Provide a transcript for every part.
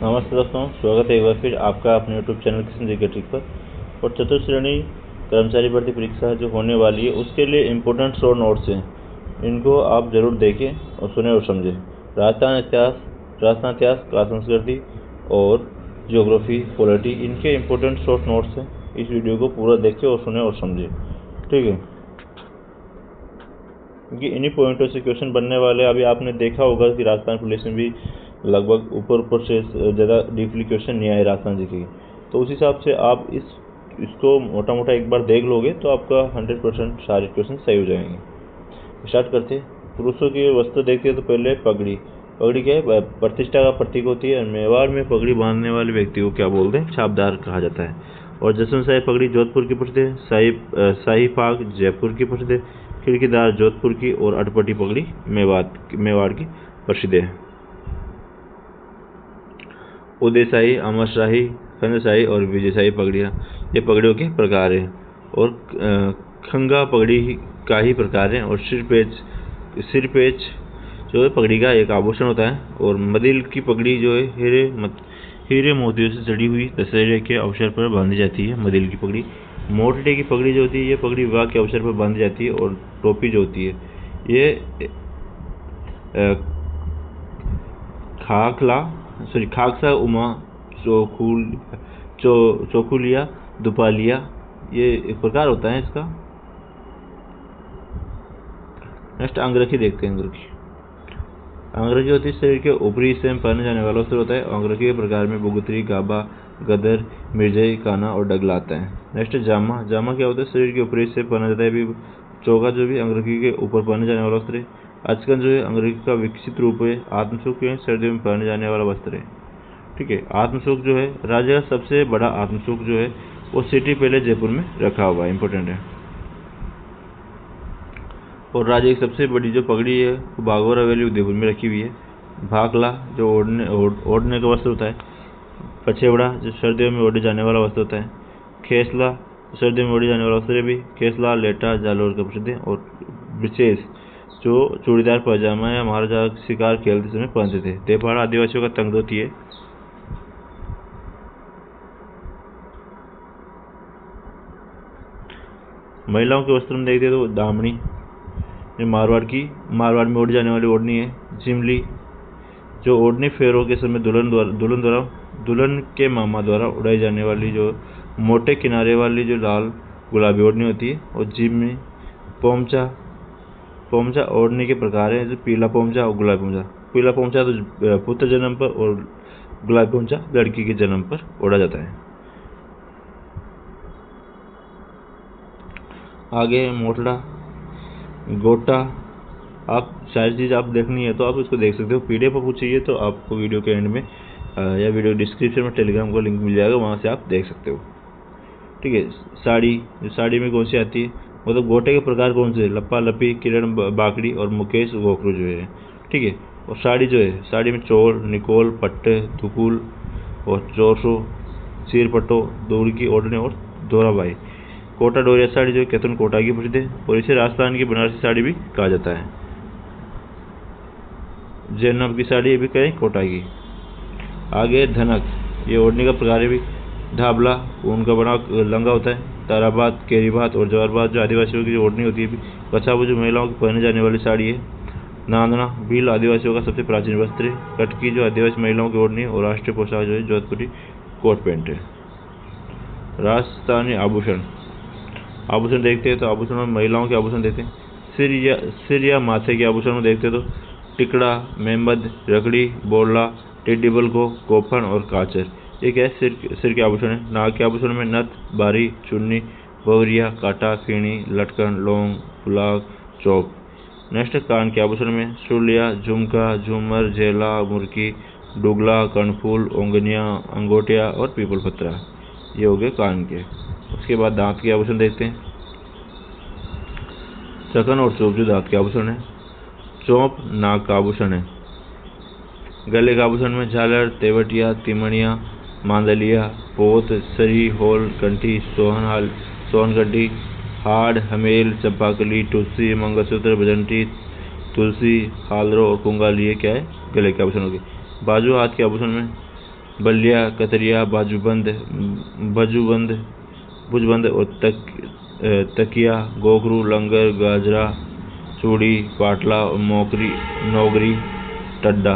नमस्ते दोस्तों, स्वागत है एक बार फिर आपका अपने यूट्यूब चैनल किशन जी के ट्रिक पर। और चतुर्थ श्रेणी कर्मचारी भर्ती परीक्षा जो होने वाली है उसके लिए इम्पोर्टेंट शॉर्ट नोट्स हैं, इनको आप ज़रूर देखें और सुने और समझें। राजस्थान इतिहास, कला संस्कृति और ज्योग्राफी, पॉलिटी, इनके इम्पोर्टेंट शॉर्ट नोट्स हैं। इस वीडियो को पूरा देखें और सुने और समझें, ठीक है, क्योंकि इन्हीं पॉइंटों से क्वेश्चन बनने वाले। अभी आपने देखा होगा कि राजस्थान पुलिस में भी लगभग ऊपर से ज़्यादा डीपली क्वेश्चन नहीं आए राजस्थान जी के, तो उस हिसाब से आप इसको मोटा मोटा एक बार देख लोगे तो आपका 100% सारे क्वेश्चन सही हो जाएंगे। स्टार्ट करते हैं। पुरुषों की वस्त्र देखते हैं तो पहले पगड़ी क्या है? प्रतिष्ठा का प्रतीक होती है। मेवाड़ में पगड़ी बांधने वाले व्यक्ति को क्या बोलते हैं? छापदार कहा जाता है। और जसवंत पगड़ी जोधपुर की प्रसिद्ध है। शाही पाग जयपुर की प्रसिद्ध है। खिड़कीदार जोधपुर की और अटपटी पगड़ी मेवाड़ की प्रसिद्ध है। उदयशाही, अमरशाही, खंडशाही और विजयशाही पगड़ियाँ ये पगड़ियों के प्रकार हैं। और खंगा पगड़ी का ही प्रकार है। और सिरपेच जो है पगड़ी का एक आभूषण होता है। और मदिल की पगड़ी जो है हीरे मोतियों से जड़ी हुई दशहरे के अवसर पर बांधी जाती है। मदिल की पगड़ी। मोटटे की पगड़ी जो होती है ये पगड़ी विवाह के अवसर पर बांधी जाती है। और टोपी जो होती है ये खाकसा, उमा, चौखुलिया, दुपालिया, ये एक प्रकार होता है इसका। नेक्स्ट अंगरखी देखते हैं। अंगरखी होती है शरीर के ऊपरी हिस्से में पहने जाने वाला वस्त्र होता है। अंगरखी के प्रकार में बुगतरी, गाबा, गदर, मिर्जई, काना और डगला आता है। नेक्स्ट जामा क्या होता है? शरीर के ऊपरी हिस्से पहना जाता है। भी चौका जो भी अंगरखी के ऊपर पहने जाने वाला वस्त्र है। अचकन जो है अंगरखी का विकसित रूप है। आत्मसुख सर्दियों में पहने जाने वाला वस्त्र है, ठीक है। आत्मसुख जो है राज्य का सबसे बड़ा आत्मसुख जो है वो सिटी पहले जयपुर में रखा हुआ है, इंपॉर्टेंट है। और राज्य की सबसे बड़ी जो पगड़ी है वो बागोर हवेली उदयपुर में रखी हुई है। भाकला जो ओढ़ने का वस्त्र होता है। पछेवड़ा जो सर्दियों में ओढ़े जाने वाला वस्त्र होता है। खेसला सर्दियों में ओढ़े जाने वाला वस्त्र भी। खेसला लेटा जालौर का प्रसिद्ध है। और विशेष जो चूड़ीदार पजामा या महाराजा शिकार खेलते समय पहनते थे। तेपहाड़ आदिवासियों का तंग धोती है। महिलाओं के वस्त्र में देखते तो दामनी मारवाड़ में ओढ़ी जाने वाली ओढ़नी है। जिमली जो ओढ़नी फेरों के समय दुल्हन के मामा द्वारा उड़ाई जाने वाली जो मोटे किनारे वाली जो लाल गुलाबी ओढ़नी होती है। और जिमनी पोमचा ओढ़नी के प्रकार है, जो पीला पोमचा और गुलाबी पोमचा। पीला पोमचा तो पुत्र जन्म पर और गुलाबी पोमचा लड़की के जन्म पर ओढ़ा जाता है। आगे मोटड़ा, गोटा। आप सारी चीज़ आप देखनी है तो आप इसको देख सकते हो। PDF आपको चाहिए तो आपको वीडियो के एंड में या वीडियो डिस्क्रिप्शन में टेलीग्राम का लिंक मिल जाएगा, वहाँ से आप देख सकते हो, ठीक है। साड़ी में कौन सी आती है? मतलब गोटे के प्रकार कौन से? लप्पा लपी, किरण बाकड़ी और मुकेश गोखरू जो है, ठीक है। और साड़ी जो है, साड़ी में चोल, निकोल, पट्टे, दुकुल और चौसो, सिरपट्टो, दूर की ओढ़ने और दोराबाई। कोटा डोरिया साड़ी जो कैथन कोटा की प्रसिद्ध है। और इसे राजस्थान की बनारसी साड़ी भी कहा जाता है। जैनब की साड़ी भी कहें कोटा की। आगे धनक, ये ओढ़ने का प्रकार है भी। ढाबला ऊन का बना लंगा होता है। ताराबाद, केरीबात और जवारबाद जो आदिवासियों की जो ओढ़नी होती है भी। कछाबू जो महिलाओं की पहने जाने वाली साड़ी है। नांदना भील आदिवासियों का सबसे प्राचीन वस्त्र है। कटकी जो आदिवासी महिलाओं की ओढ़नी है। और राष्ट्रीय पोशाक जो है जोधपुरी कोट पैंट है। राजस्थानी आभूषण देखते हैं तो आभूषण में महिलाओं के आभूषण देखते हैं। सिर या माथे के आभूषण में देखते हैं तो टिकड़ा, मेमद, रगड़ी, बोरला, टिड्डीबल को, कोफन और काचर। एक है सिर के आभूषण है। नाक के आभूषण में नथ, बारी, चुन्नी, बवरिया, काटा, खीणी, लटकन, लौंग, पुलाव, चौक। नेक्स्ट कान के आभूषण में सुलिया, झुमका, झूमर, झेला, मुर्की, डुगला, कर्णफूल, ओंगनिया, अंगोटिया और पीपल पत्रा। ये हो गए कान के। उसके बाद दांत के आभूषण देखते हैं। चकन और चोप जो दांत के आभूषण है। चौंप नाक का आभूषण है। गले का आभूषण में झालर, तेवटिया, तिमणिया, मांदलिया, पोत, सरी, होल, कंठी, सोहनगड्डी, हाड़, हमेल, चंपाकली, तुलसी, मंगलसूत्र, बजंती, तुलसी, हालरो और कुंगाली। ये क्या है? गले के आभूषण हो गए। बाजू हाथ के आभूषण में बलिया, कतरिया, भुजबंद और तकिया, गोखरू, लंगर, गाजरा, चूड़ी, पाटला, नौगरी, टड्डा,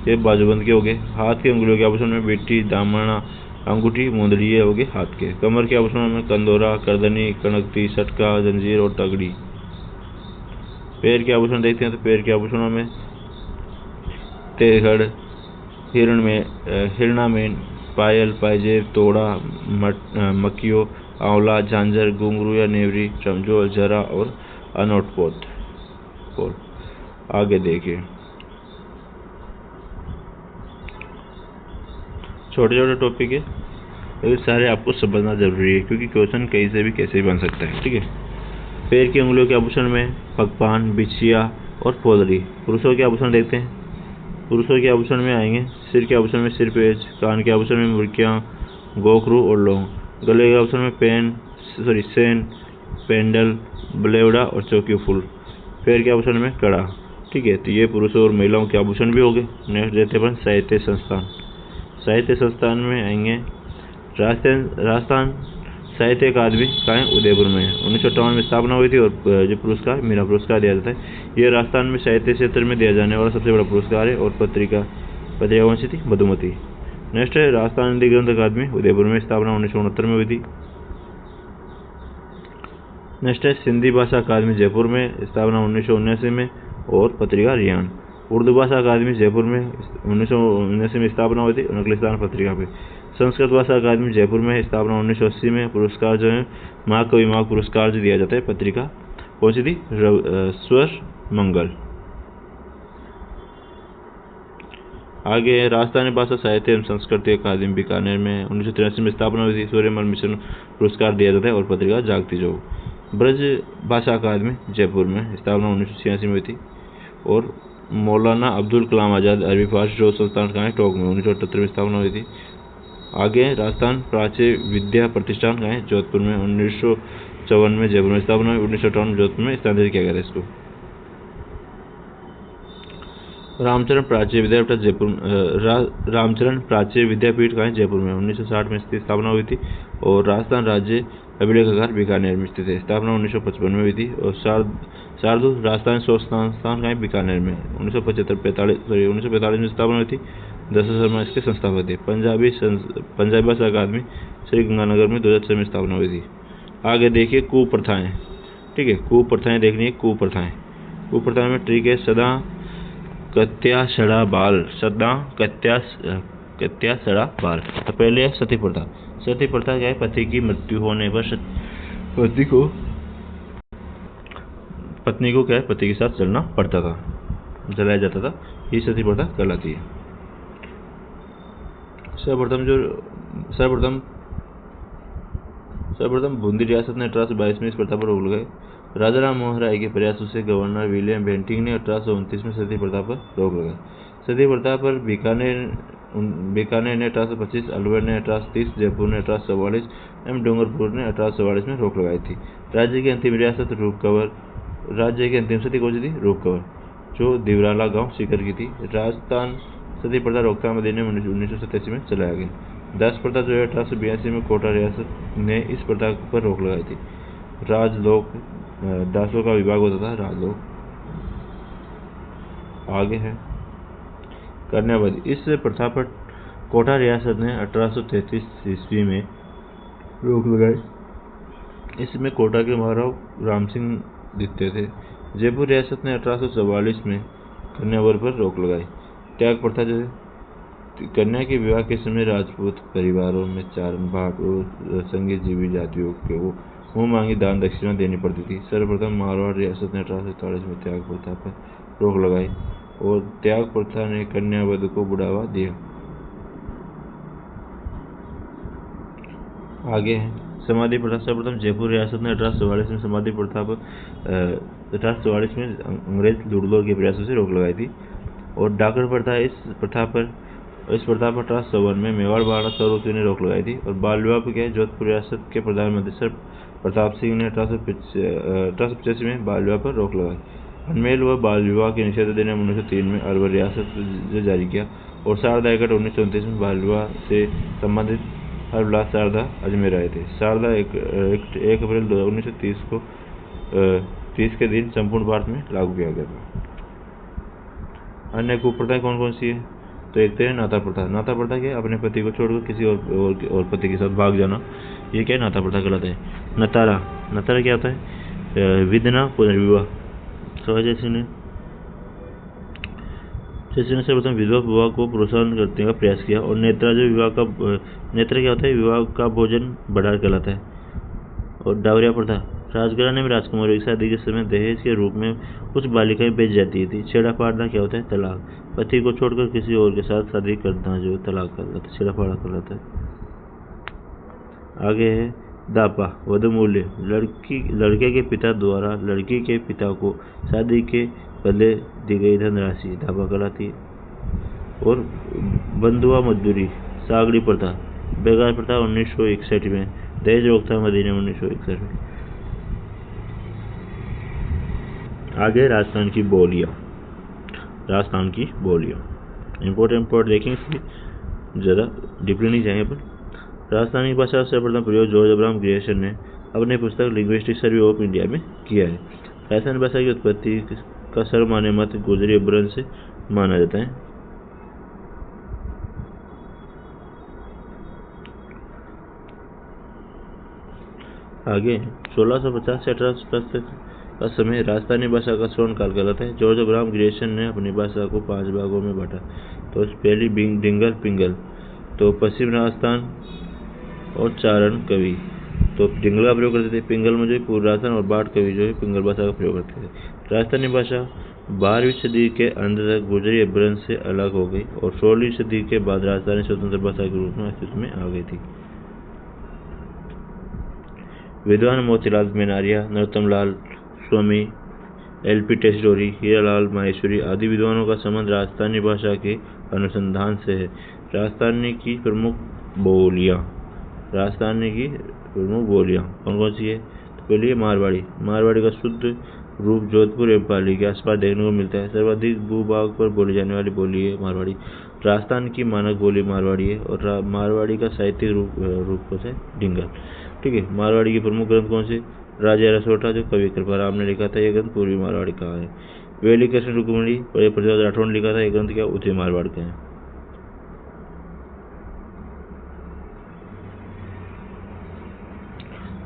ये बाजूबंद के हो गए। हाथ के उंगलियों के आभूषण में बिट्टी, दामना, अंगूठी, मुंदरी, ये हो गए हाथ के। कमर के आभूषणों में कंदोरा, करदनी, कनकती, सटका, जंजीर और तगड़ी। पैर के आभूषण देखते हैं तो पैर के आभूषणों में तेहड़, हिरणामेन, पायल, पायजेब, तोड़ा, मक्कियो, आंवला, झांझर, घुंघरू या नेवरी, चमजोल, जरा और अनोटपोत। आगे देखिए, छोटे छोटे टॉपिक है लेकिन सारे आपको समझना जरूरी है, क्योंकि क्वेश्चन कहीं से भी कैसे भी बन सकता है। ठीक है। पैर की उंगलियों के आभूषण में पगपान, बिछिया और पोलरी। पुरुषों के आभूषण देखते हैं। पुरुषों के आभूषण में आएंगे सिर के आभूषण में सिरपेज, कान के आभूषण में मुर्कियाँ, गोखरू और लौंग, गले के आभूषण में सेन, पेंडल, बलेवड़ा और चौकी फूल, पैर के आभूषण में कड़ा। ठीक है, तो ये पुरुषों और महिलाओं के आभूषण भी हो गए। नेक्स्ट देते हैं साहित्य संस्थान। साहित्य संस्थान में आएंगे राजस्थान साहित्य अकादमी का उदयपुर में 1958 में स्थापना हुई थी और जो पुरस्कार मीरा पुरस्कार दिया जाता है, यह राजस्थान में साहित्य क्षेत्र में दिया जाने वाला सबसे बड़ा पुरस्कार है। और पत्रिका कौन सी थी? मधुमती। नेक्स्ट है राजस्थान हिंदी ग्रंथ अकादमी उदयपुर में, स्थापना 1969 में हुई थी। नेक्स्ट है सिंधी भाषा अकादमी जयपुर में, स्थापना 1979 में और पत्रिका रियान। उर्दू भाषा अकादमी जयपुर में 1979 में स्थापना हुई थी, नकलिस्तान पत्रिका पे। संस्कृत भाषा अकादमी जयपुर में, स्थापना 1980 में। पुरस्कार जो है महाकवि माग पुरस्कार जो दिया जाता है, पत्रिका कौन सी थी? स्वर मंगल। आगे राजस्थानी भाषा साहित्य एवं संस्कृति अकादमी बीकानेर में 1983 में स्थापना हुई थी। सूर्यमल मिशन पुरस्कार दिया जाता है और पत्रिका जागती जो। ब्रज भाषा अकादमी जयपुर में, स्थापना 1986 में हुई थी। और मौलाना अब्दुल कलाम आज़ाद अरबी फारसी शोध संस्थान का है टोंक में, 1978 में स्थापना हुई थी। आगे राजस्थान प्राच्य विद्या प्रतिष्ठान का है जोधपुर में, 1954 में जयपुर में स्थापना हुई, 1958 में जोधपुर में स्थानांतरित किया गया था इसको। रामचरण प्राच्य विद्यापीठ जयपुर, रामचरण प्राच्य विद्यापीठ का है जयपुर में, 1960 में इसकी स्थापना हुई थी। और राजस्थान राज्य अभिलेखागार बीकानेर में स्थित है, स्थापना 1955 में हुई थी। और शार्दुल राजस्थान शोध संस्थान का है बीकानेर में, 1945 में स्थापना हुई थी। दशरथ शर्मा इसके संस्थापक थे। पंजाबी भाषा अकादमी श्री गंगानगर में 2006 में स्थापना हुई थी। आगे देखिए कुप्रथाएं। ठीक है, कुप्रथाएं देखनी है। कुप्रथाएं में ठीक है सदा कत्या सड़ा बाल, तो पहले है सती प्रथा। सती प्रथा क्या है? पति की मृत्यु होने पर पत्नी को क्या है? पति के साथ जलना पड़ता था, जलाया जाता था, ये सती प्रथा कहलाती है। सर्वप्रथम बूंदी रियासत ने 1822 में इस प्रथा पर रोक लगाई। राजा राम मोहन राय के प्रयासों से गवर्नर विलियम बेंटिंग ने 1829 में सती प्रथा पर रोक लगाई। सती प्रथा पर बीकानेर ने 1825, अलवर ने 1830, जयपुर ने 1844 एवं डूंगरपुर ने 1844 में रोक लगाई थी। राज्य की अंतिम रियासत राज्य की अंतिम सती कौन सी थी? रूप कंवर, जो दिवराला गांव सीकर की थी। राजस्थान सती प्रथा रोकथाम अधिनियम 1987 में चलाया गया। दास प्रथा जो है 1882 में कोटा रियासत ने इस प्रथा पर रोक लगाई थी। राजलोक, दासों का विभाग होता था राजलोक। आगे है कन्यावधि। इस प्रथा पर कोटा रियासत ने 1833 ईस्वी में रोक लगाई। इसमें कोटा के महाराव राम सिंह दिखते थे। जयपुर रियासत ने 1844 में कन्यावर पर रोक लगाई। त्याग प्रथा जो है कन्या के विवाह के समय राजपूत परिवारों में चारण भाग और संघीय जातियों के वो मुँह मांगी दान दक्षिणा देनी पड़ती थी। सर्वप्रथम मारवाड़ रियासत ने 1847 में त्याग प्रथा पर रोक लगाई और त्याग प्रथा ने कन्यावध को बढ़ावा दिया। आगे है समाधि प्रथा। सर्वप्रथम जयपुर रियासत ने 1844 में समाधि प्रथा पर 1844 में अंग्रेज लूटलौर के प्रयासों से रोक लगाई थी। और डाकघर प्रथा, इस प्रथा पर 1857 में मेवाड़ महाराणा सौरवती ने रोक लगाई थी। और बाल विवाह पर क्या है? जोधपुर रियासत के प्रधानमंत्री सर प्रताप सिंह ने 1885 में बाल विवाह पर रोक लगाई। अनमेल व बाल विवाह के निषेध अधिनियम 1903 में अलवर रियासत ने जारी किया। और शारदा एकट 1929 में बाल विवाह से संबंधित हर विलास शारदा अजमेर आए थे। शारदा 1 अप्रैल 1930 को 30 के दिन संपूर्ण भारत में लागू किया गया था। अन्य कुप्रथाएं कौन कौन सी है? तो एक तो है नाता प्रथा। नाता प्रथा क्या है? अपने पति को छोड़कर किसी और पति के साथ भाग जाना, ये क्या है? नाता प्रथा कहलाता है। नतारा, नतारा क्या होता है? विधना पुनर्विवाह। जैसे ने सर्वप्रथम विधवा विवाह को प्रोत्साहन करने का प्रयास किया। और नेत्रा जो विवाह का नेत्र क्या होता है? विवाह का भोजन बढ़ा कहलाता है। और डावरिया प्रथा, राजघराने में राजकुमारों की शादी के समय दहेज के रूप में कुछ बालिकाएं बेच जाती थी। छेड़ा फाड़ना क्या होता है? तलाक। पति को छोड़कर किसी और के साथ शादी करना जो तलाक कहलाता है, छेड़ा फाड़ा कहलाता है। आगे है दापा, वधू मूल्य। लड़के के पिता द्वारा लड़की के पिता को शादी के बदले दी गई धनराशि दापा कहलाती है। और बंधुआ मजदूरी, सागड़ी प्रथा, बेगार प्रथा 1961 में, दहेज रोकथाम अधिनियम 1961 में। आगे राजस्थान की बोलियां। राजस्थान की बोलियां इम्पोर्टेंट देखेंगे, ज़्यादा डीपली नहीं जाएंगे अपन। राजस्थानी भाषा का सर्वप्रथम प्रयोग जॉर्ज अब्राहम ग्रियर्सन ने अपने पुस्तक लिंग्विस्टिक सर्वे ऑफ इंडिया में किया है। राजस्थानी भाषा की उत्पत्ति का सर्वमान्य मत गुजरी अपभ्रंश से माना जाता है। आगे 1650 से 1850 तक का समय राजस्थानी भाषा का स्वर्ण काल कहलाता है। जॉर्ज अब्राहम ग्रियर्सन ने अपनी भाषा को 5 भागों में बांटा। तो पहली डिंगल पिंगल, तो पश्चिम राजस्थान और चारण कवि तो डिंगल का प्रयोग करते थे। पिंगल में जो है पूर्व राजस्थान और बाढ़ कवि जो है पिंगल भाषा का प्रयोग करते थे। राजस्थानी भाषा 12वीं सदी के अंत तक गुजरी अपभ्रंश से अलग हो गई और 16वीं सदी के बाद राजस्थानी स्वतंत्र भाषा के रूप में अस्तित्व में आ गई थी। विद्वान मोतीलाल मेनारिया, नरोत्तम लाल स्वामी, LP टेस्टोरी, हीरालाल माहेश्वरी आदि विद्वानों का संबंध राजस्थानी भाषा के अनुसंधान से है। राजस्थानी की प्रमुख बोलियां कौन कौन सी है? तो पहले है मारवाड़ी। मारवाड़ी का शुद्ध रूप जोधपुर एवं पाली के आसपास देखने को मिलता है। सर्वाधिक भूभाग पर बोली जाने वाली बोली है मारवाड़ी। राजस्थान की मानक बोली मारवाड़ी है और मारवाड़ी का साहित्यिक रूप है डिंगल। ठीक है। मारवाड़ी के प्रमुख ग्रंथ कौन से? राजा रसोटा जो कवि कृपाराम ने लिखा था, यह ग्रंथ पूर्वी मारवाड़ी का है। वेली कृष्ण रुक्मणी पृथ्वीराज राठौड़ ने लिखा था, यह ग्रंथ क्या उत्तरी मारवाड़ का है।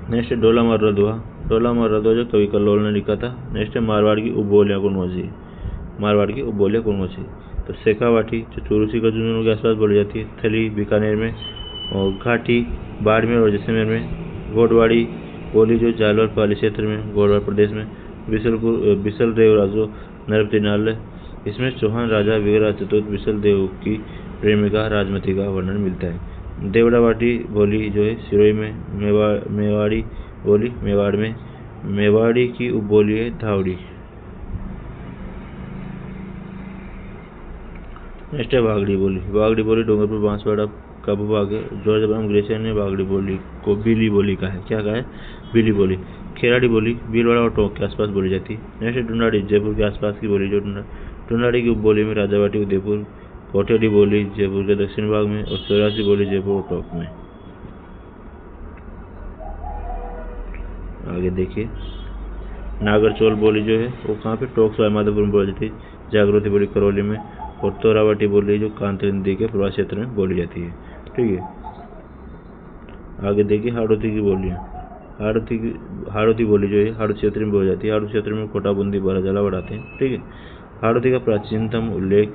नेक्स्ट डोला मारदुआ जो कवि कल्लोल ने लिखा था। नेक्स्ट मारवाड़ की उपबोलियां कौन सी? तो शेखावाटी जो चूरूसी का झुंझुनू के आसपास बोली जाती है। थली बीकानेर में और घाटी बाड़मेर और जैसलमेर में। घोड़वाड़ी बोली जो जालौर पाली क्षेत्र में घोड़वाड़ प्रदेश में। बिसल देव राजो नरपतिनाल, इसमें चौहान राजा विग्रह चतुर्थ बिसल देव की प्रेमिका राजमती का वर्णन मिलता है। देवड़ावाटी बोली जो है सिरोही में। मेवाड़ी बोली मेवाड़ में। मेवाड़ी की उपबोली है धावड़ी। नेक्स्ट है वागड़ी बोली डूंगरपुर बांसवाड़ा का भूभाग है। जॉर्ज अब्राहम ग्रियर्सन ने वागड़ी बोली को बिली बोली कहा है। क्या कहा है? बिली बोली। खेराड़ी बोली भीलवाड़ा और टोंक के आसपास बोली जाती है। नेक्स्ट डुंडाड़ी जयपुर के आसपास की बोली जो डुंडाड़ी की उपबोली में राजावाटी उदयपुर। कोटेडी बोली जयपुर के दक्षिण भाग में और चौरासी बोली जयपुर और टोंक में। आगे देखिए नागरचौल बोली जो है वो कहाँ पे? टोंक सवाईमाधोपुर में बोली जाती है। जागृति बोली करौली में और तोरावाटी बोली जो कांतरी नदी के प्रवास क्षेत्र में बोली जाती है। ठीक है। आगे देखिए हाड़ौती की बोलियाँ। हाड़ौती बोली जो है हाड़ौती क्षेत्र में बोली जाती है। हाड़ौती क्षेत्र में कोटा बूंदी बराजला बढ़ाते हैं। ठीक है। हाड़ौती का प्राचीनतम उल्लेख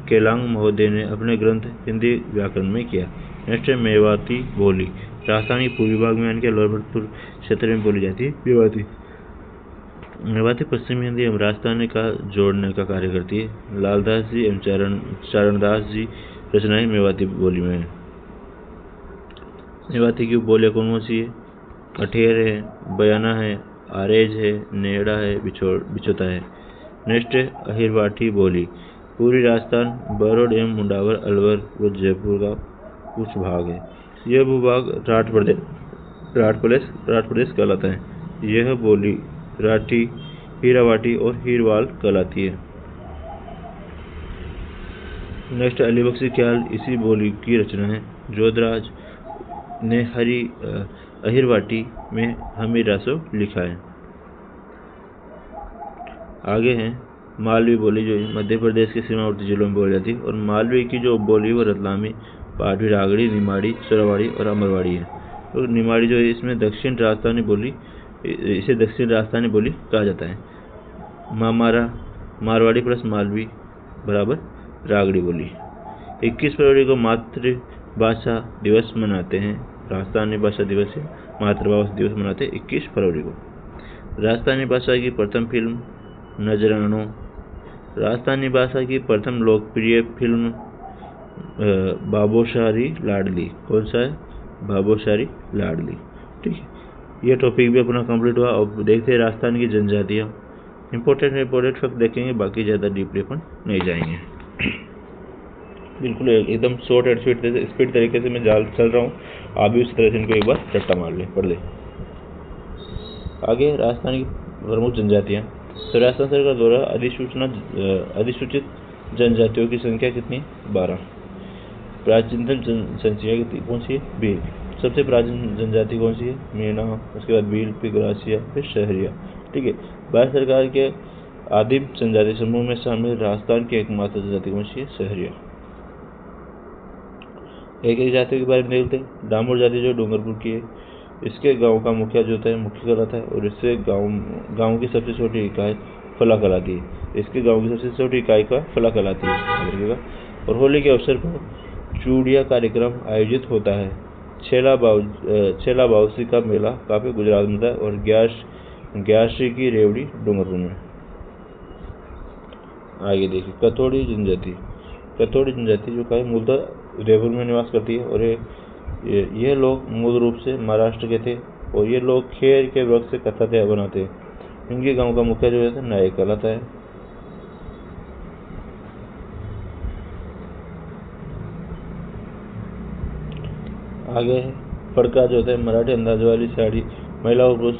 केलांग महोदय ने अपने ग्रंथ हिंदी व्याकरण में किया। नेक्स्ट है मेवाती बोली। राजस्थान के पूर्वी भाग में यानी कि लोहरपुर क्षेत्र में बोली जाती है मेवाती पश्चिमी हिंदी एवं राजस्थानी का जोड़ने का कार्य करती है। लालदास जी एवं चरणदास जी रचनाएं मेवाती बोली में है। मेवाती की उपबोलियां कौन सी है? अठेर है, बयाना है, आरेज है, नेड़ा है, बिछोता है। नेक्स्ट है अहिरवाठी बोली। पूर्वी राजस्थान बरोड एवं मुंडावर अलवर व जयपुर का कुछ भाग है। यह भूभाग राठ प्रदेश कहलाता है। यह बोली राठी, हीरावाटी और हीरवाल कहलाती है। नेक्स्ट अली बख्शी ख्याल इसी बोली की रचना है। जोधराज ने अहिरवाटी में हमीर रासो लिखा है। आगे हैं मालवी बोली, जो मध्य प्रदेश के सीमावर्ती जिलों में बोली जाती है। और मालवी की जो बोली वो रतलामी, पाटवी, रागड़ी, निमाड़ी, सोरावाड़ी और अमरवाड़ी है। तो निमाड़ी जो है इसमें दक्षिण राजस्थानी बोली, इसे दक्षिण राजस्थानी बोली कहा जाता है। मारवाड़ी प्लस मालवी बराबर रागड़ी बोली। 21 फरवरी को मातृभाषा दिवस मनाते हैं। राजस्थानी भाषा दिवस है, मातृभाषा दिवस मनाते हैं 21 फरवरी को। राजस्थानी भाषा की प्रथम फिल्म नजरानो। राजस्थानी भाषा की प्रथम लोकप्रिय फिल्म बाबोशारी लाडली। कौन सा है? बाबोशारी लाडली। ठीक है, ये टॉपिक भी अपना कंप्लीट हुआ। अब देखते हैं राजस्थान की जनजातियाँ। इंपॉर्टेंट फैक्ट देखेंगे, बाकी ज़्यादा डीपली अपन नहीं जाएंगे। बिल्कुल एकदम शॉर्ट एंड स्पीड तरीके से मैं चल रहा हूँ, आप भी उस तरह से इनको एक बार रट्टा मार ले, पढ़ ले। आगे राजस्थान की प्रमुख जनजातियाँ। तो राजस्थान सरकार द्वारा अधिसूचित जनजातियों की संख्या कितनी? 12। प्राचीनतम जनसंख्या कितनी कौन सी है? भील। सबसे प्राचीन जनजाति कौन सी है? मीणा, उसके बाद भील, फिर ग्रासिया, फिर शहरिया। ठीक है, भारत सरकार के आदिम जनजाति समूह में शामिल राजस्थान की एकमात्र जनजाति कौन सी है? शहरिया। एक एक जातियों के बारे में देखते हैं। डामोर जाति जो डूंगरपुर की है, इसके गांव का मुखिया जो होता है मुख्य कहलाता है, और इससे गांव की सबसे छोटी इकाई फला कहलाती है। इसके गांव की सबसे छोटी इकाई का फला कहलाती है। और होली के अवसर पर चूड़िया कार्यक्रम आयोजित होता है। छेला बाउसी का मेला काफी गुजरात में था, और ग्यारसी की रेवड़ी डूंगरपुर में। आगे देखिए कथोड़ी जनजाति। कथोड़ी जनजाति जो है मूलतः उदयपुर में निवास करती है, और ये लोग मूल रूप से महाराष्ट्र के थे, और ये लोग खेर के वृक्ष से कथाते बनाते हैं। इनके गांव का मुखिया जो है नायक कहलाता है। आगे फड़का जो होता है मराठी अंदाज वाली साड़ी, महिला और पुरुष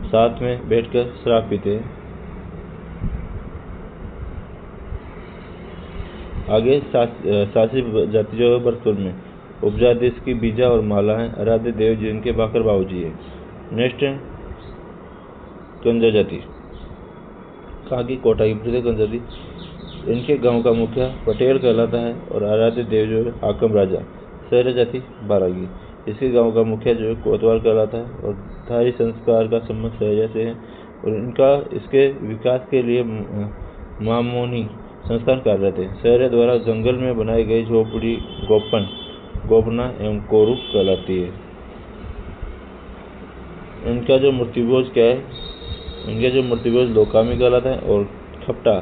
साथ में बैठकर शराब पीते हैं। आगे सासी जाति जो है भरतपुर में। उपजाति इसकी बीजा और माला है। आराध्य देव जिनके बाकर बाबूजी है। नेक्स्ट है कंजा जाति। कहाँ की? कोटा की प्रसिद्ध कंजा जाति। इनके गांव का मुखिया पटेल कहलाता है, और आराध्य देव जो है हाकम राजा। सहरा जाति बारागी। इसके गांव का मुखिया जो है कोतवाल कहलाता है, और धारी संस्कार का संबंध सहजा से है, और इसके विकास के लिए मामोनी संस्थान कार्यरत है। सहरे द्वारा जंगल में बनाई गई झोपड़ी गोपना एवं कोरू कहलाती है। इनका जो मृत्युभोज क्या है? इनके जो मृत्युभोज लोकामी कहलाता है, और खपटा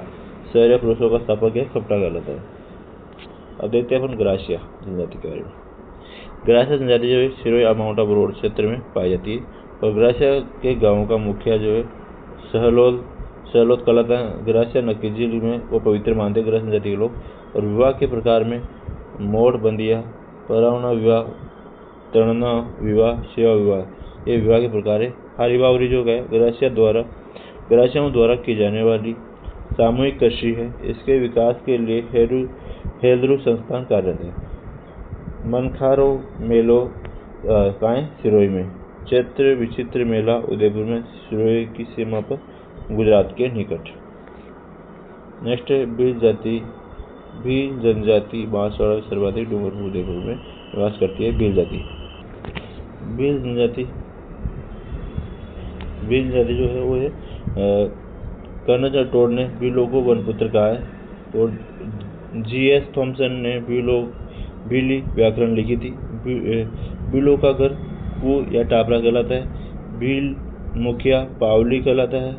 सहरे पुरुषों का स्थापक है, खपटा कहलाता है। अब देखते हैं अपन ग्रासिया जनजाति के बारे में। ग्रासिया जनजाति जो है सिरोही माउंट आबू रोड क्षेत्र में पाई जाती है, और ग्रासिया के गाँव का मुखिया जो है सहलोद कहलाता है। ग्रासिया नक्की जिले में वो पवित्र मानते हैं ग्रासिया जनजाति के लोग। और विवाह के प्रकार में मोड़ बंदिया, परावना विवाह, तरणना विवाह, सेवा विवाह, ये विवाह के प्रकार है। हारीबावरी जो है ग्रासियाओं द्वारा की जाने वाली सामूहिक कृषि है। इसके विकास के लिए हेलरू संस्थान कार्यरत है। मनखारो मेलो सिरोही में। चैत्र विचित्र मेला उदयपुर में, सिरोही की सीमा पर गुजरात के निकट। नेक्स्ट है भील जनजाति। बांसवाड़ा सर्वाधिक डूंगरपुर उदयपुर में निवास करती है भील जाति। भील जनजाति जो है वो है कर्नल टोड ने भीलों को वनपुत्र कहा है, और G.S. थॉमसन ने भीली व्याकरण लिखी थी। भीलों का घर कू या टापरा कहलाता है। भील मुखिया पावली कहलाता है।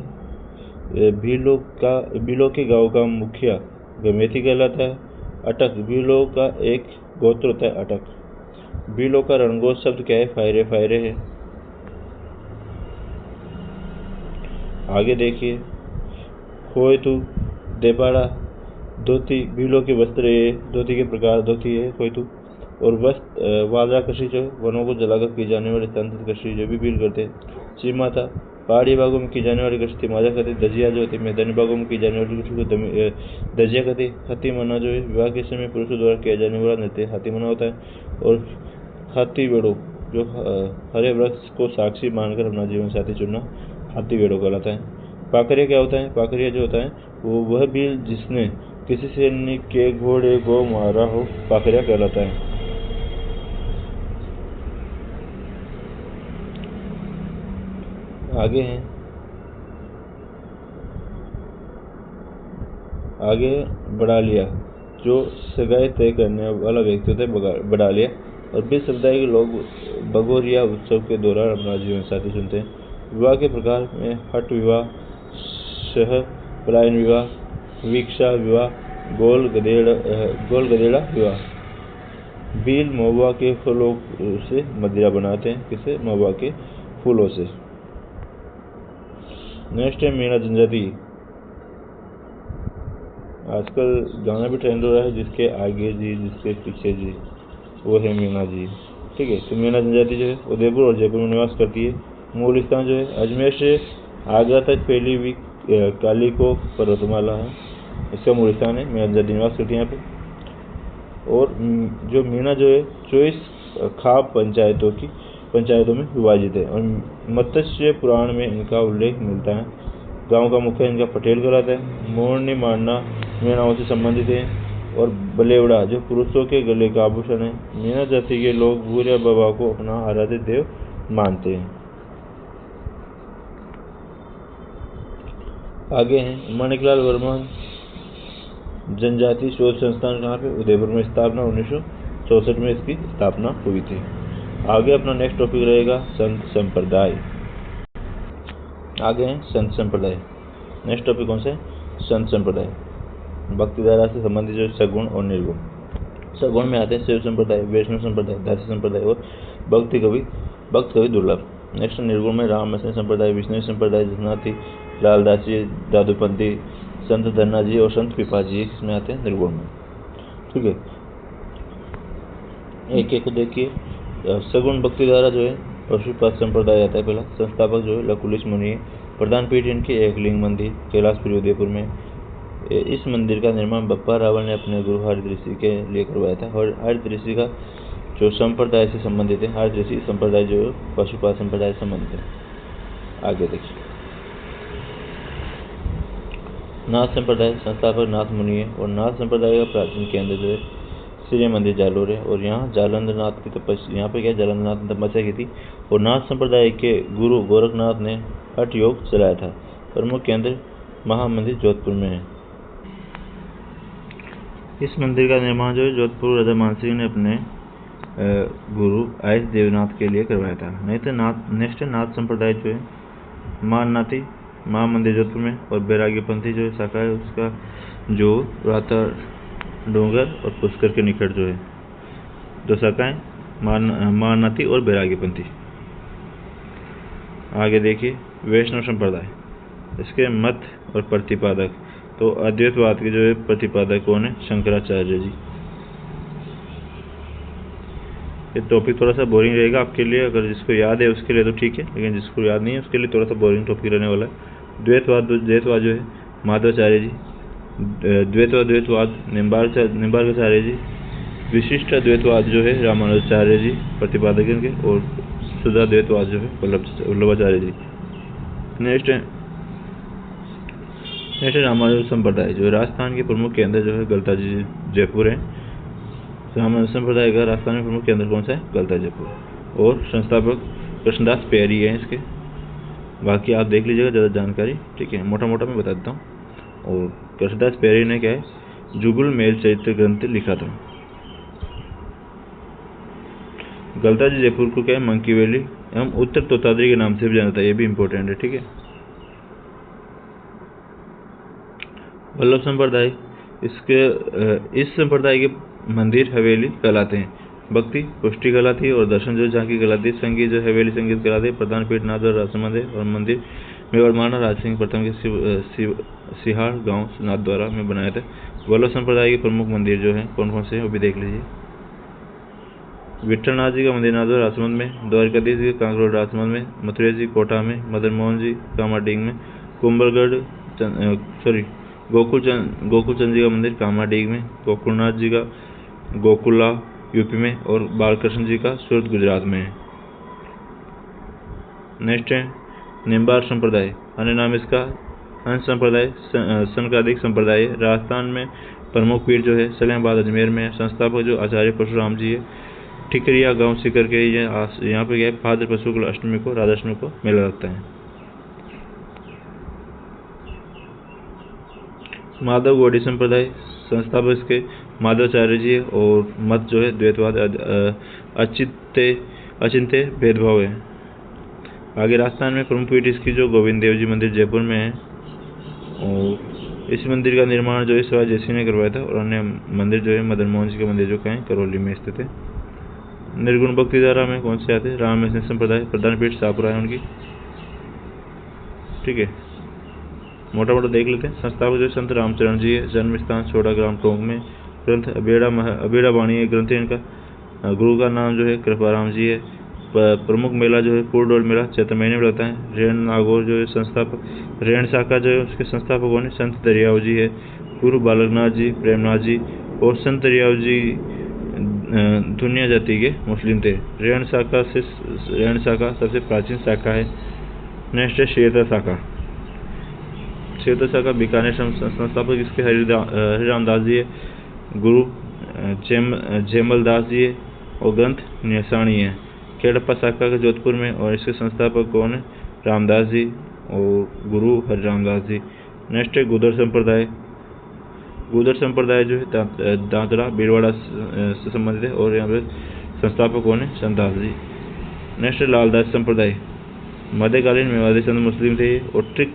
भीलों के गांव का मुखिया गमेथी कहलाता है। अटक भीलों का एक गोत्र होता है, अटक। भीलों का रणगोज शब्द क्या है? फायरे है। आगे देखिए खोयतू देपाड़ा धोती। भीलों के वस्त्र है, धोती के प्रकार धोती है खोयतू। और वाजा कृषि जो है वनों को जलाकर की जाने वाली तंत्र कृषि जो भी बिल करते हैं। सीमा था पहाड़ी भागों में की जाने वाली कृषि थी माजा कहते। दजिया जो होती है मैदानी भागों में की जाने वाली कृषि को दजिया कहते। हाथी मना जो है विवाह के समय पुरुषों द्वारा किया जाने वाला नृत्य हाथी मना होता है। और हाथी बेड़ो जो हरे वृक्ष को साक्षी मानकर अपना जीवन साथी चुनना हाथी बेड़ो कहलाता है। पाखरिया क्या होता है? पाखरिया जो होता है वो वह बिल जिसने किसी सैनिक के घोड़े को मारा हो पाखरिया कहलाता है। आगे बढ़ा लिया जो सगाई तय करने वाला व्यक्ति होता है बढ़ा लिया। और बीस समुदाय के लोग बगोरिया उत्सव के दौरान अपना जीवन साथी चुनते हैं। विवाह के प्रकार में हट विवाह, सह पलायन विवाह, वीक्षा विवाह, गोल गधेड़ा विवाह। बील महुआ के फूलों से मदिरा बनाते हैं। किसे? महुआ के फूलों से। नेक्स्ट है मीणा जनजाति। आजकल गाना भी ट्रेंड हो रहा है, जिसके आगे जी जिसके पीछे जी वो है मीणा जी। ठीक है, तो मीणा जनजाति जो है उदयपुर और जयपुर में निवास करती है। मूल स्थान जो है अजमेर से आगरा तक फैली हुई कालीकोट पर्वतमाला है, इसका मूल स्थान है। मीणा जनजाति निवास करती है यहाँ पे। और जो मीणा जो है 24 खाप पंचायतों में विभाजित है। और मत्स्य पुराण में इनका उल्लेख मिलता है। गांव का मुखिया इनका पटेल कहलाता है। मोरनी मारना मीणाओं से संबंधित है। और बलेवड़ा जो पुरुषों के गले का आभूषण है। मीणा जाति के लोग भूरिया बाबा को अपना आराध्य देव मानते हैं। आगे हैं माणिकलाल वर्मा जनजाति शोध संस्थान कहाँ पे? उदयपुर में स्थापना 1964 में इसकी स्थापना हुई थी। आगे अपना नेक्स्ट टॉपिक रहेगा संत संप्रदाय। आगे हैं संत संप्रदाय। नेक्स्ट टॉपिक कौन सा है? संत संप्रदाय। भक्ति धारा से संबंधित जो सगुण और निर्गुण। सगुण में आते हैं शिव संप्रदाय, वैष्णव संप्रदाय, दासी संप्रदाय और भक्त कवि दुर्लभ। नेक्स्ट निर्गुण में राम मछली संप्रदाय, विष्णु संप्रदाय, जसनाथी, लालदासी, दादूपंथी, संत धन्ना जी और संत पिपाजी इसमें आते हैं निर्गुण में। ठीक है, एक एक को देखिए। सगुण भक्ति धारा जो है पशुपात संप्रदाय आता है पहला। संस्थापक जो है लकुलिश मुनि है। प्रधान पीठ इनकी एक लिंग मंदिर कैलाशपुरी उदयपुर में। इस मंदिर का निर्माण बप्पा रावल ने अपने गुरु हरित ऋषि के लिए करवाया था। और हरित ऋषि का जो संप्रदाय से संबंधित है, हरित ऋषि संप्रदाय जो पशुपात संप्रदाय से संबंधित है। आगे देखिए नाथ संप्रदाय। संस्थापक नाथ मुनि है। और नाथ संप्रदाय का प्राचीन केंद्र जो है श्री मंदिर जालोर है। और यहाँ जालंधर नाथ की तपस्या, यहाँ पे क्या जालंधर नाथ ने तपस्या की थी। और नाथ संप्रदाय के गुरु गोरखनाथ ने हठ योग चलाया था। प्रमुख केंद्र महामंदिर जोधपुर में है। इस मंदिर का निर्माण जो है जोधपुर राजा मानसिंह ने अपने गुरु आयस देवनाथ के लिए करवाया था। नेक्स्ट नाथ संप्रदाय जो है माननाथी महामंदिर जोधपुर में। और बैरागी पंथी जो शाखा है उसका जो राता डोंगर और पुष्कर के निकट जो है दो शाखाएं माननाथी और बैरागी पंथी। आगे देखिए वैष्णव संप्रदाय। इसके मत और प्रतिपादक तो अद्वैतवाद के जो है प्रतिपादक कौन है? शंकराचार्य जी। ये टॉपिक थोड़ा सा बोरिंग रहेगा आपके लिए, अगर जिसको याद है उसके लिए तो ठीक है, लेकिन जिसको याद नहीं है उसके लिए थोड़ा सा बोरिंग टॉपिक रहने वाला है। द्वैतवाद जो है माधवाचार्य जी। द्वैतवाद निम्बार्काचार्य जी। विशिष्ट द्वैतवाद जो है रामानुजाचार्य जी प्रतिपादक इनके। और शुद्ध द्वैतवाद जो है वल्लभाचार्य जी। नेक्स्ट रामानुज संप्रदाय जो राजस्थान के प्रमुख केंद्र जो है गलता जी जयपुर है। रामानुज संप्रदाय का राजस्थान में प्रमुख केंद्र कौन सा है? गलता जयपुर। और संस्थापक कृष्णदास पैरी है इसके। बाकी आप देख लीजिएगा ज़्यादा जानकारी, ठीक है, मोटा मोटा मैं बता देता हूँ। और कृष्णदास पैरी ने क्या है जुगुल मेल चरित्र ग्रंथ लिखा था। गलता जी जयपुर को क्या है मंकी वैली एवं उत्तर तोताद्री के नाम से भी जाना था, ये भी इम्पोर्टेंट है। ठीक है, वल्लभ संप्रदाय। इस संप्रदाय के मंदिर हवेली कहलाते हैं। भक्ति पुष्टि कहलाती है। और दर्शन जो झांकी कहलाती है। संगीत जो हवेली संगीत कहलाते हैं। प्रधान पीठ नाथ और राजसमंद है। और मंदिर मेवाड़माना राज सिंह प्रथम के सिहाड़ गांव नाथद्वारा में बनाया था। वल्लभ संप्रदाय के प्रमुख मंदिर जो है कौन कौन से हैं वो भी देख लीजिए। विठलनाथ जी का मंदिर नागौर राजसमंद में, द्वारकाधीश जी कांकरोड राजसमंद में, मथुरा जी कोटा में, मदन मोहन जी कामाडींग में, कुंभलगढ़ गोकुलचंद जी का मंदिर कामाडींग में, गोकुलनाथ जी का गोकुला यूपी में और बालकृष्ण जी का सूरत गुजरात में है। नेक्स्ट है निम्बार संप्रदाय, अन्य नाम इसका हंस संप्रदाय, सनकादिक संप्रदाय है। राजस्थान में प्रमुख पीठ जो है सलेमाबाद अजमेर में है। संस्थापक जो आचार्य परशुराम जी है। ठिकरिया गांव सीकर के यहाँ पे गए भाद्रपद शुक्ल अष्टमी को राधाष्टमी को मेला लगता है। माधव गौड़ी संप्रदाय, संस्थापक इसके माधवाचार्य जी है और मत जो है द्वैतवाद अचिंत्य भेदभाव है। आगे राजस्थान में प्रमुख पीठ इसकी जो गोविंद देव जी मंदिर जयपुर में है और इस मंदिर का निर्माण जो है शिवाजी जयसिंह ने करवाया था और अन्य मंदिर जो है मदन मोहन जी का मंदिर जो कहीं करौली में स्थित है। निर्गुण भक्ति धारा में कौन से आते हैं? रामकृष्ण संप्रदाय, प्रधान पीठ शाहपुरा है उनकी। ठीक है, मोटा मोटा देख लेते हैं। संस्थापक जो संत रामचरण जी है। जन्म स्थान 16 ग्राम टोंक में। ग्रंथ अबेड़ा वाणी है ग्रंथ है इनका। गुरु का नाम जो है कृपाराम जी है। प्रमुख मेला जो है फूलडोल मेला चैत्र महीने में लगता है। रेण नागौर जो है संस्थापक, रेण शाखा जो है उसके संस्थापकों ने संत दरियाव जी है, गुरु बालकनाथ जी, प्रेमनाथ जी और संत दरियाव जी दुनिया जाति के मुस्लिम थे। रेण शाखा सबसे प्राचीन शाखा है। नेक्स्ट है श्वेता शाखा। श्वेता शाखा बीकानेर संस्थापक इसके हरिराम दास जी है, गुरु जयमल दास जी है और ग्रंथ निशाणी है। खेड़प्पा शाखा के जोधपुर में और इसके संस्थापक कौन है? रामदास जी और गुरु हरिराम दास जी। नेक्स्ट है गुदर संप्रदाय। गुदर संप्रदाय जो है दादरा बीरवाड़ा से संबंधित है और यहाँ पे संस्थापक कौन है? संतदास जी। नेक्स्ट है लालदास संप्रदाय। मध्यकालीन मेवाड़ी संत मुस्लिम थे और ट्रिक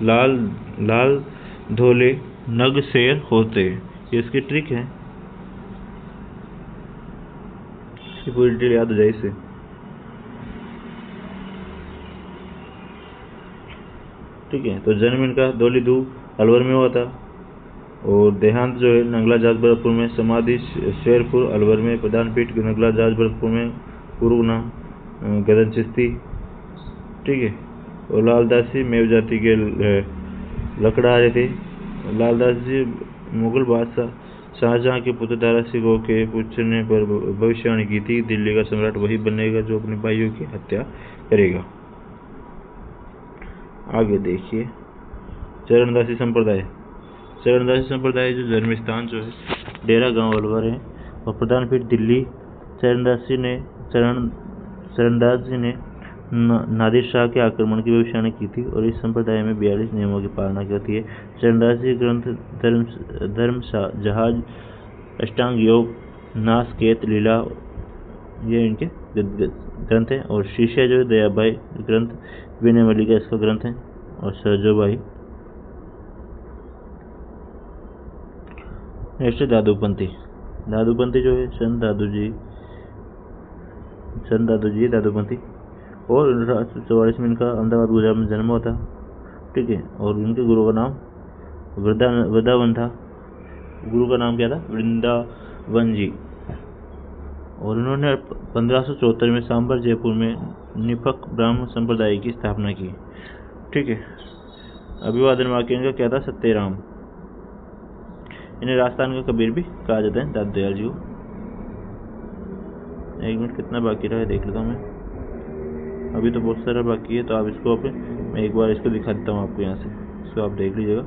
लाल धोले नग शेर होते, ये इसकी ट्रिक है। इसकी पूरी डिटेल याद हो जाए इससे। ठीक है, तो जन्म इनका दौलीदू अलवर में हुआ था और देहांत जो है नंगला जाज भरतपुर में। समाधि शेरपुर अलवर में। प्रधान पीठ नंगला जाज भरतपुर में। गुरु नाम गदन चिश्ती। ठीक है, और लालदास जी मेव जाति के लकड़हारे थे। लालदास जी मुगल बादशाह शाहजहां के पुत्र दारा सिंह के पूछने पर भविष्यवाणी की थी, दिल्ली का सम्राट वही बनेगा जो अपने भाइयों की हत्या करेगा। आगे देखिए चरणदासी संप्रदाय। चरणदासी संप्रदाय जो जन्म स्थान जो है डेरा गांव अलवर है और प्रधान पीठ दिल्ली। चरणदास जी ने नादिर शाह के आक्रमण की भविष्यवाणी की थी और इस संप्रदाय में 42 नियमों की पालना की होती है। चरणदास जी ग्रंथ धर्म जहाज, अष्टांग योग, नास केत लीला, ये इनके ग्रंथ हैं। और शिष्य जो है दयाभाई ग्रंथ विनय मल्लिका इसका ग्रंथ है और सरजोभाई। नेक्स्ट दादूपंथी। दादूपंथी जो है संत दादू जी दादूपंथी और 1944 में इनका अहमदाबाद गुजरात में जन्म हुआ था। ठीक है, और इनके गुरु का नाम वृंदावन था। गुरु का नाम क्या था? वृंदावन जी। और इन्होंने 1574 में सांबर जयपुर में निपक ब्राह्मण संप्रदाय की स्थापना की। ठीक है, अभिवादन वाक्य इनका क्या था? सत्यराम। इन्हें राजस्थान का कबीर भी कहा जाता है, दाद दयाल जी को। 1 मिनट कितना बाकी रहा है देख लेता हूँ मैं। अभी तो बहुत सारा बाकी है, तो आप इसको मैं एक बार इसको दिखा देता हूँ आपको यहाँ से। इसको आप देख लीजिएगा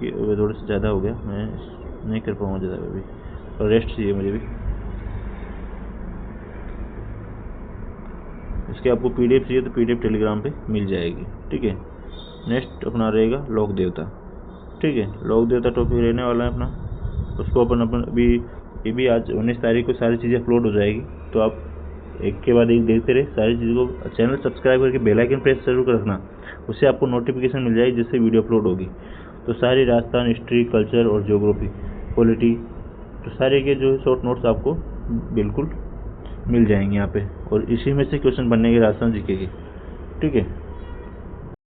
कि थोड़ा सा ज़्यादा हो गया, मैं नहीं कर पाऊँगा ज़्यादा अभी, और रेस्ट चाहिए मुझे भी। इसके आपको PDF चाहिए तो PDF टेलीग्राम पे मिल जाएगी। ठीक है, नेक्स्ट अपना रहेगा लोक देवता। ठीक है, लोक देवता टॉपिक रहने वाला है अपना। उसको अपन अभी भी आज 19 तारीख को सारी चीज़ें अपलोड हो जाएगी, तो आप एक के बाद एक देखते रहे सारी चीज़ों को। चैनल सब्सक्राइब करके बेल आइकन प्रेस जरूर कर रखना, उससे आपको नोटिफिकेशन मिल जाएगी जिससे वीडियो अपलोड होगी। तो सारी राजस्थान हिस्ट्री, कल्चर और ज्योग्राफी, पॉलिटी, तो सारे के जो शॉर्ट नोट्स आपको बिल्कुल मिल जाएंगे यहाँ पे, और इसी में से क्वेश्चन बनने के राजस्थान जीके के। ठीक है।